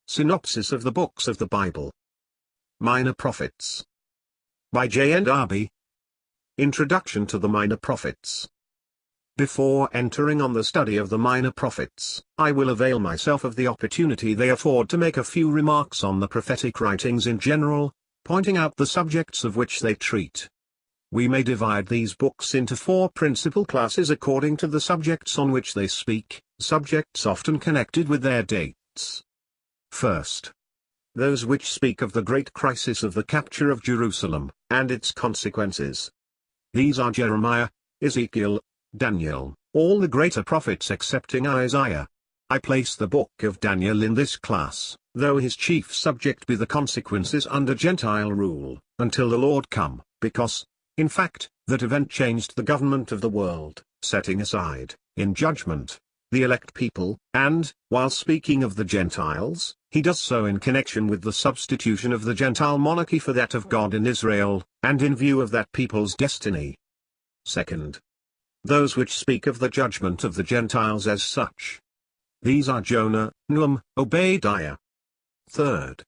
Synopsis of the Books of the Bible. Minor Prophets. By JND Darby. Introduction to the Minor Prophets. Before entering on the study of the Minor Prophets, I will avail myself of the opportunity they afford to make a few remarks on the prophetic writings in general, pointing out the subjects of which they treat. We may divide these books into four principal classes according to the subjects on which they speak, subjects often connected with their dates. First, those which speak of the great crisis of the capture of Jerusalem, and its consequences. These are Jeremiah, Ezekiel, Daniel, all the greater prophets excepting Isaiah. I place the book of Daniel in this class, though his chief subject be the consequences under Gentile rule, until the Lord come, because, in fact, that event changed the government of the world, setting aside, in judgment, the elect people, and, while speaking of the Gentiles, he does so in connection with the substitution of the Gentile monarchy for that of God in Israel, and in view of that people's destiny. Second, those which speak of the judgment of the Gentiles as such. These are Jonah, Nahum, Obadiah. Third,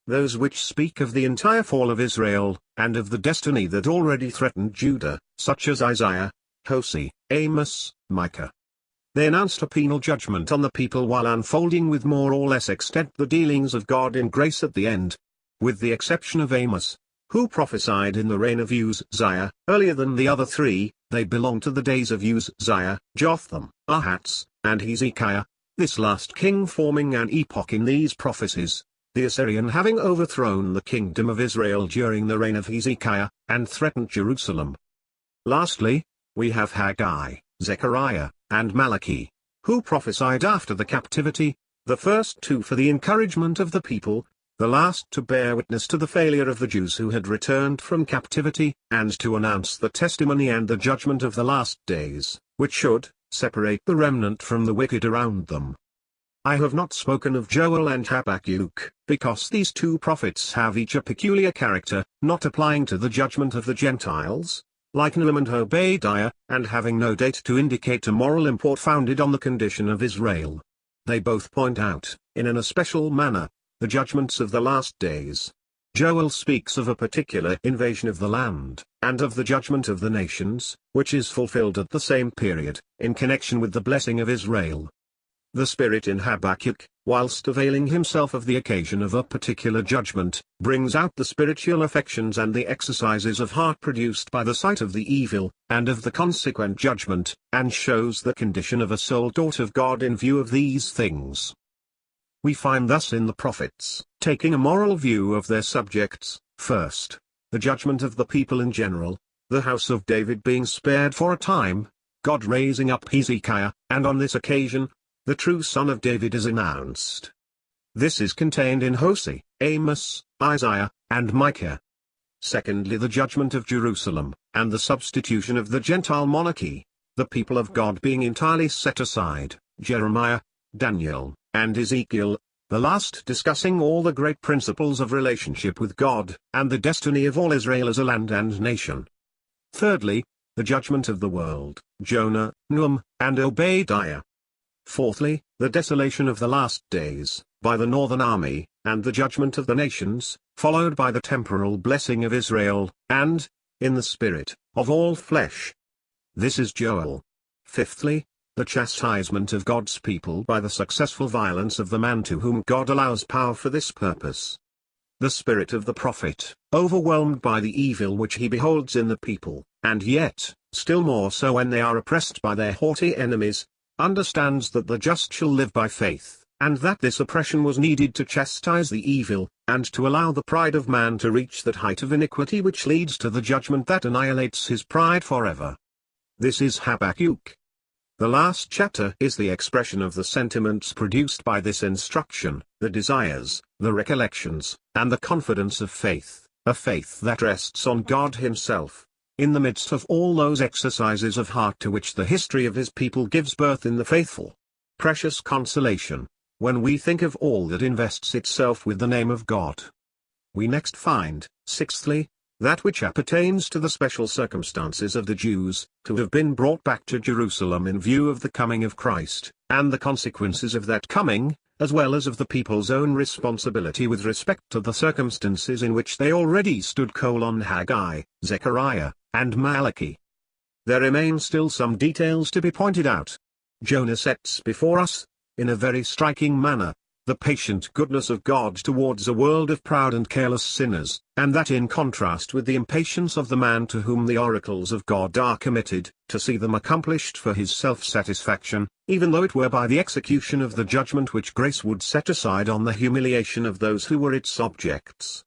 those which speak of the entire fall of Israel, and of the destiny that already threatened Judah, such as Isaiah, Hosea, Amos, Micah. They announced a penal judgment on the people while unfolding with more or less extent the dealings of God in grace at the end. With the exception of Amos, who prophesied in the reign of Uzziah, earlier than the other three, they belong to the days of Uzziah, Jotham, Ahaz, and Hezekiah, this last king forming an epoch in these prophecies, the Assyrian having overthrown the kingdom of Israel during the reign of Hezekiah, and threatened Jerusalem. Lastly, we have Haggai, Zechariah, and Malachi, who prophesied after the captivity, the first two for the encouragement of the people, the last to bear witness to the failure of the Jews who had returned from captivity, and to announce the testimony and the judgment of the last days, which should separate the remnant from the wicked around them. I have not spoken of Joel and Habakkuk, because these two prophets have each a peculiar character, not applying to the judgment of the Gentiles, like Nahum and Obadiah, and having no date to indicate a moral import founded on the condition of Israel. They both point out, in an especial manner, the judgments of the last days. Joel speaks of a particular invasion of the land, and of the judgment of the nations, which is fulfilled at the same period, in connection with the blessing of Israel. The Spirit in Habakkuk, whilst availing himself of the occasion of a particular judgment, brings out the spiritual affections and the exercises of heart produced by the sight of the evil, and of the consequent judgment, and shows the condition of a soul taught of God in view of these things. We find thus in the prophets, taking a moral view of their subjects, first, the judgment of the people in general, the house of David being spared for a time, God raising up Hezekiah, and on this occasion, the true son of David is announced. This is contained in Hosea, Amos, Isaiah, and Micah. Secondly, the judgment of Jerusalem, and the substitution of the Gentile monarchy, the people of God being entirely set aside, Jeremiah, Daniel, and Ezekiel, the last discussing all the great principles of relationship with God, and the destiny of all Israel as a land and nation. Thirdly, the judgment of the world, Jonah, Nahum, and Obadiah. Fourthly, the desolation of the last days, by the northern army, and the judgment of the nations, followed by the temporal blessing of Israel, and, in the spirit, of all flesh. This is Joel. Fifthly, the chastisement of God's people by the successful violence of the man to whom God allows power for this purpose. The spirit of the prophet, overwhelmed by the evil which he beholds in the people, and yet, still more so when they are oppressed by their haughty enemies, understands that the just shall live by faith, and that this oppression was needed to chastise the evil, and to allow the pride of man to reach that height of iniquity which leads to the judgment that annihilates his pride forever. This is Habakkuk. The last chapter is the expression of the sentiments produced by this instruction, the desires, the recollections, and the confidence of faith, a faith that rests on God Himself, in the midst of all those exercises of heart to which the history of His people gives birth in the faithful. Precious consolation, when we think of all that invests itself with the name of God. We next find, sixthly, that which appertains to the special circumstances of the Jews, to have been brought back to Jerusalem in view of the coming of Christ, and the consequences of that coming, as well as of the people's own responsibility with respect to the circumstances in which they already stood: Haggai, Zechariah, and Malachi. There remain still some details to be pointed out. Jonah sets before us, in a very striking manner, the patient goodness of God towards a world of proud and careless sinners, and that in contrast with the impatience of the man to whom the oracles of God are committed, to see them accomplished for his self-satisfaction, even though it were by the execution of the judgment which grace would set aside on the humiliation of those who were its objects.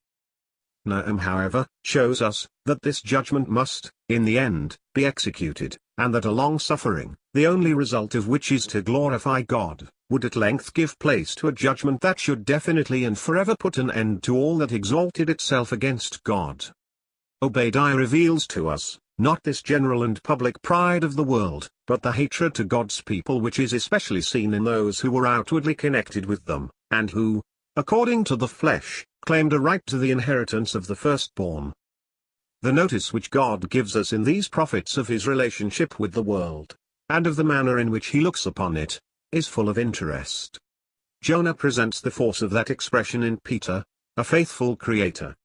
Nahum, however, shows us that this judgment must, in the end, be executed, and that a long suffering, the only result of which is to glorify God, would at length give place to a judgment that should definitely and forever put an end to all that exalted itself against God. Obadiah reveals to us, not this general and public pride of the world, but the hatred to God's people which is especially seen in those who were outwardly connected with them, and who, according to the flesh, claimed a right to the inheritance of the firstborn. The notice which God gives us in these prophets of his relationship with the world, and of the manner in which he looks upon it, is full of interest. Jonah presents the force of that expression in Peter, a faithful creator.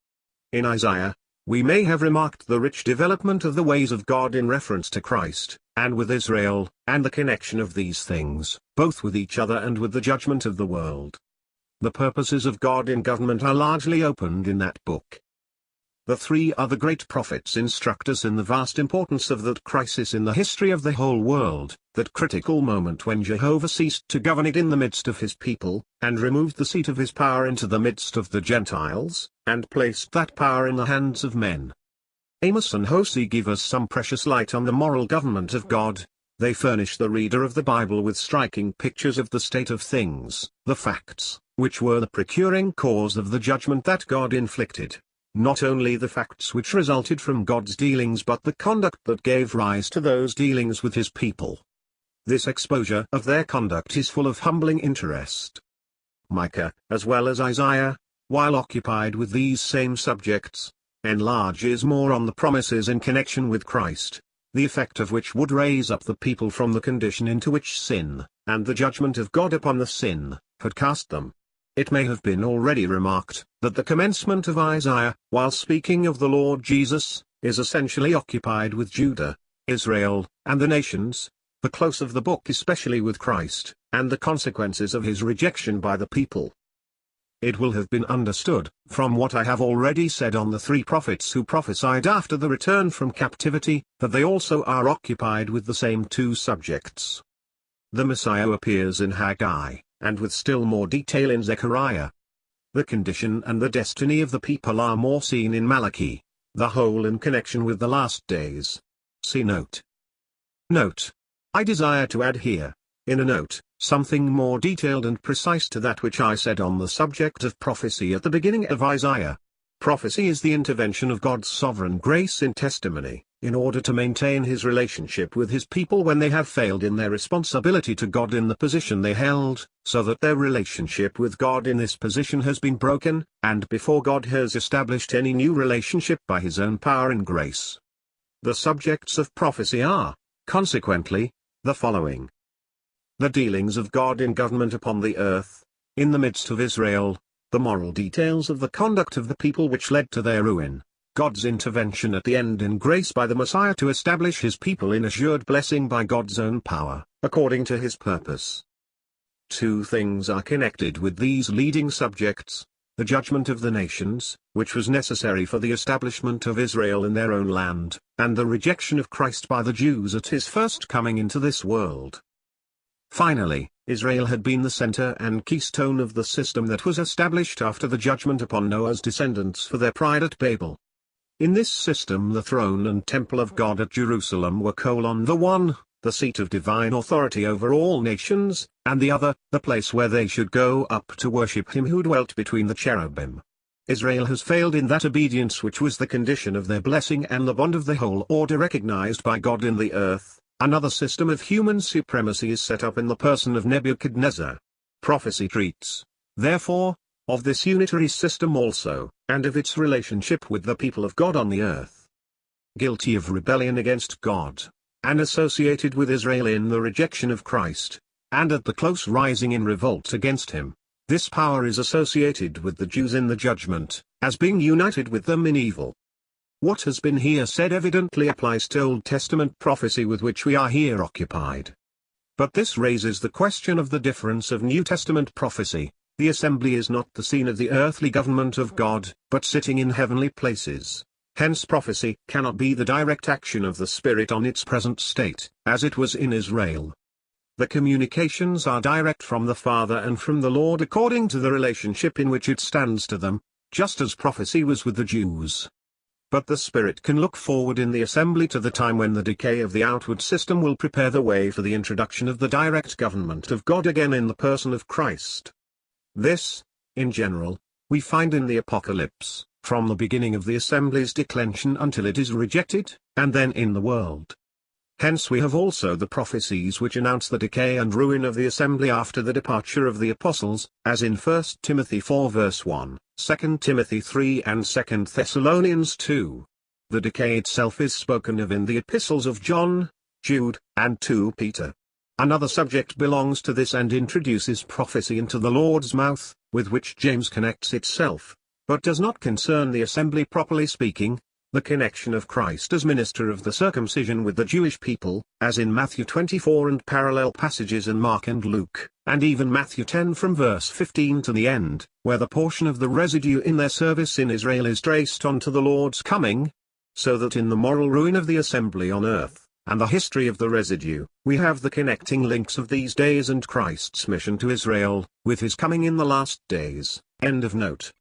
In Isaiah, we may have remarked the rich development of the ways of God in reference to Christ, and with Israel, and the connection of these things, both with each other and with the judgment of the world. The purposes of God in government are largely opened in that book. The three other great prophets instruct us in the vast importance of that crisis in the history of the whole world, that critical moment when Jehovah ceased to govern it in the midst of his people, and removed the seat of his power into the midst of the Gentiles, and placed that power in the hands of men. Amos and Hosea give us some precious light on the moral government of God. They furnish the reader of the Bible with striking pictures of the state of things, the facts, which were the procuring cause of the judgment that God inflicted. Not only the facts which resulted from God's dealings but the conduct that gave rise to those dealings with his people. This exposure of their conduct is full of humbling interest. Micah, as well as Isaiah, while occupied with these same subjects, enlarges more on the promises in connection with Christ, the effect of which would raise up the people from the condition into which sin, and the judgment of God upon the sin, had cast them. It may have been already remarked, that the commencement of Isaiah, while speaking of the Lord Jesus, is essentially occupied with Judah, Israel, and the nations, the close of the book especially with Christ, and the consequences of his rejection by the people. It will have been understood, from what I have already said on the three prophets who prophesied after the return from captivity, that they also are occupied with the same two subjects. The Messiah appears in Haggai, and with still more detail in Zechariah. The condition and the destiny of the people are more seen in Malachi, the whole in connection with the last days. See note. Note. I desire to add here, in a note, something more detailed and precise to that which I said on the subject of prophecy at the beginning of Isaiah. Prophecy is the intervention of God's sovereign grace in testimony, in order to maintain his relationship with his people when they have failed in their responsibility to God in the position they held, so that their relationship with God in this position has been broken, and before God has established any new relationship by his own power and grace. The subjects of prophecy are, consequently, the following. The dealings of God in government upon the earth, in the midst of Israel, the moral details of the conduct of the people which led to their ruin, God's intervention at the end in grace by the Messiah to establish his people in assured blessing by God's own power, according to his purpose. Two things are connected with these leading subjects: the judgment of the nations, which was necessary for the establishment of Israel in their own land, and the rejection of Christ by the Jews at his first coming into this world. Finally, Israel had been the center and keystone of the system that was established after the judgment upon Noah's descendants for their pride at Babel. In this system the throne and temple of God at Jerusalem were the one, the seat of divine authority over all nations, and the other, the place where they should go up to worship him who dwelt between the cherubim. Israel has failed in that obedience which was the condition of their blessing and the bond of the whole order recognized by God in the earth. Another system of human supremacy is set up in the person of Nebuchadnezzar. Prophecy treats, therefore, of this unitary system also, and of its relationship with the people of God on the earth. Guilty of rebellion against God, and associated with Israel in the rejection of Christ, and at the close rising in revolt against him. This power is associated with the Jews in the judgment, as being united with them in evil. What has been here said evidently applies to Old Testament prophecy with which we are here occupied. But this raises the question of the difference of New Testament prophecy. The assembly is not the scene of the earthly government of God, but sitting in heavenly places. Hence prophecy cannot be the direct action of the Spirit on its present state, as it was in Israel. The communications are direct from the Father and from the Lord according to the relationship in which it stands to them, just as prophecy was with the Jews. But the Spirit can look forward in the assembly to the time when the decay of the outward system will prepare the way for the introduction of the direct government of God again in the person of Christ. This, in general, we find in the Apocalypse, from the beginning of the assembly's declension until it is rejected, and then in the world. Hence we have also the prophecies which announce the decay and ruin of the assembly after the departure of the apostles, as in 1 Timothy 4 verse 1, 2 Timothy 3 and 2 Thessalonians 2. The decay itself is spoken of in the epistles of John, Jude, and 2 Peter. Another subject belongs to this and introduces prophecy into the Lord's mouth, with which James connects itself, but does not concern the assembly properly speaking. The connection of Christ as minister of the circumcision with the Jewish people, as in Matthew 24 and parallel passages in Mark and Luke, and even Matthew 10 from verse 15 to the end, where the portion of the residue in their service in Israel is traced on to the Lord's coming, so that in the moral ruin of the assembly on earth, and the history of the residue, we have the connecting links of these days and Christ's mission to Israel, with his coming in the last days. End of note.